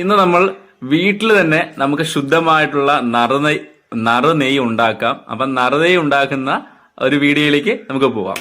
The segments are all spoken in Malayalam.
ഇന്ന് നമ്മൾ വീട്ടിൽ തന്നെ നമുക്ക് ശുദ്ധമായിട്ടുള്ള നറുനെയ്യ് ഉണ്ടാക്കാം. അപ്പം നറുനെയ്യ് ഉണ്ടാക്കുന്ന ഒരു വീഡിയോയിലേക്ക് നമുക്ക് പോവാം.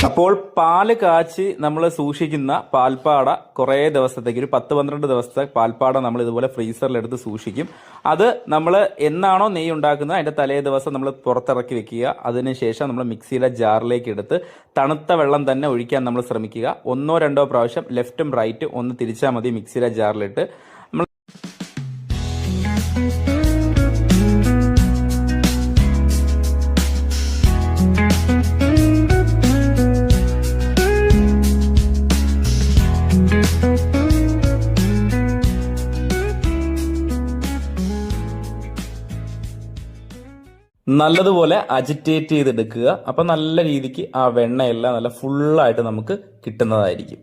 അപ്പോൾ പാല് കാച്ചി നമ്മൾ സൂക്ഷിക്കുന്ന പാൽപ്പാട കുറേ ദിവസത്തേക്ക്, ഒരു 10-12 ദിവസത്തെ പാൽപ്പാട നമ്മൾ ഇതുപോലെ ഫ്രീസറിലെടുത്ത് സൂക്ഷിക്കും. അത് നമ്മൾ എന്നാണോ നെയ്യ് ഉണ്ടാക്കുന്നത് അതിന്റെ തലേ ദിവസം നമ്മൾ പുറത്തിറക്കി വെക്കുക. അതിനുശേഷം നമ്മൾ മിക്സിയിലെ ജാറിലേക്ക് എടുത്ത് തണുത്ത വെള്ളം തന്നെ ഒഴിക്കാൻ നമ്മൾ ശ്രമിക്കുക. 1-2 പ്രാവശ്യം ലെഫ്റ്റും റൈറ്റും ഒന്ന് തിരിച്ചാൽ മതി മിക്സിയിലെ ജാറിലിട്ട്. നല്ലതുപോലെ അജിറ്റേറ്റ് ചെയ്തെടുക്കുക. അപ്പൊ നല്ല രീതിക്ക് ആ വെണ്ണയെല്ലാം നല്ല ഫുള്ളായിട്ട് നമുക്ക് കിട്ടുന്നതായിരിക്കും.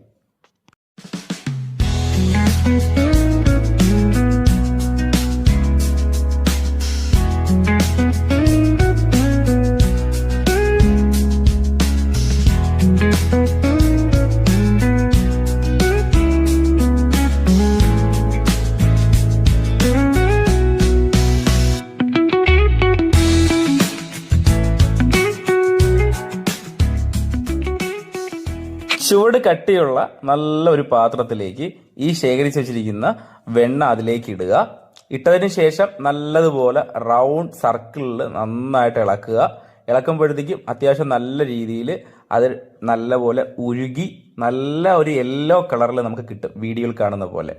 ചുവട് കട്ടിയുള്ള നല്ലൊരു പാത്രത്തിലേക്ക് ഈ ശേഖരിച്ച് വെച്ചിരിക്കുന്ന വെണ്ണ അതിലേക്ക് ഇടുക. ഇട്ടതിന് ശേഷം നല്ലതുപോലെ റൗണ്ട് സർക്കിളിൽ നന്നായിട്ട് ഇളക്കുക. ഇളക്കുമ്പോഴത്തേക്കും അത്യാവശ്യം നല്ല രീതിയിൽ അത് നല്ലപോലെ ഉരുകി നല്ല ഒരു യെല്ലോ കളറിൽ നമുക്ക് കിട്ടും, വീഡിയോയിൽ കാണുന്ന പോലെ.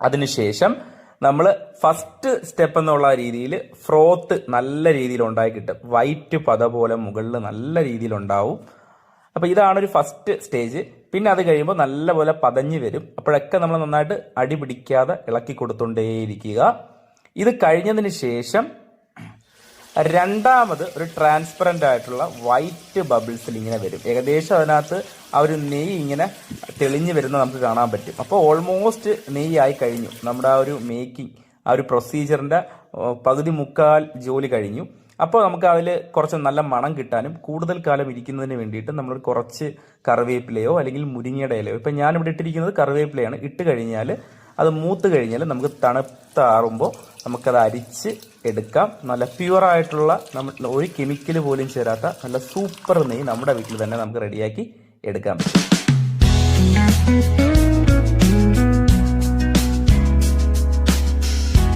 അതിനുശേഷം നമ്മൾ ഫസ്റ്റ് സ്റ്റെപ്പ് എന്നുള്ള രീതിയിൽ ഫ്രോത്ത് നല്ല രീതിയിൽ ഉണ്ടായി കിട്ടും. വൈറ്റ് പത പോലെ മുകളിൽ നല്ല രീതിയിൽ ഉണ്ടാവും. അപ്പൊ ഇതാണ് ഒരു ഫസ്റ്റ് സ്റ്റേജ്. പിന്നെ അത് കഴിയുമ്പോൾ നല്ലപോലെ പതഞ്ഞു വരും. അപ്പോഴൊക്കെ നമ്മൾ നന്നായിട്ട് അടി പിടിക്കാതെ ഇളക്കി കൊടുത്തുകൊണ്ടേയിരിക്കുക. ഇത് കഴിഞ്ഞതിന് ശേഷം രണ്ടാമത് ഒരു ട്രാൻസ്പെറന്റ് ആയിട്ടുള്ള വൈറ്റ് ബബിൾസിൽ ഇങ്ങനെ വരും. ഏകദേശം അതിനകത്ത് ആ ഒരു നെയ്യ് ഇങ്ങനെ തെളിഞ്ഞു വരുന്നത് നമുക്ക് കാണാൻ പറ്റും. അപ്പോൾ ഓൾമോസ്റ്റ് നെയ്യ് ആയി കഴിഞ്ഞു. നമ്മുടെ ആ ഒരു മേക്കിംഗ്, ആ ഒരു പ്രൊസീജിയറിന്റെ പകുതി മുക്കാൽ ജോലി കഴിഞ്ഞു. അപ്പോൾ നമുക്ക് അതിൽ കുറച്ച് നല്ല മണം കിട്ടാനും കൂടുതൽ കാലം ഇരിക്കുന്നതിന് വേണ്ടിയിട്ട് നമ്മൾ കുറച്ച് കറിവേപ്പിലയോ അല്ലെങ്കിൽ മുരിങ്ങയുടെ ഇലയോ, ഇപ്പം ഞാനിവിടെ ഇട്ടിരിക്കുന്നത് കറിവേപ്പിലയാണ്. ഇട്ട് കഴിഞ്ഞാൽ അത് മൂത്ത് കഴിഞ്ഞാൽ നമുക്ക് തണുത്താറുമ്പോൾ നമുക്കത് അരിച്ച് എടുക്കാം. നല്ല പ്യുവറായിട്ടുള്ള, നമ്മൾ ഒരു കെമിക്കൽ പോലും ചേരാത്ത നല്ല സൂപ്പർ നെയ്യ് നമ്മുടെ വീട്ടിൽ തന്നെ നമുക്ക് റെഡിയാക്കി എടുക്കാൻ പറ്റും.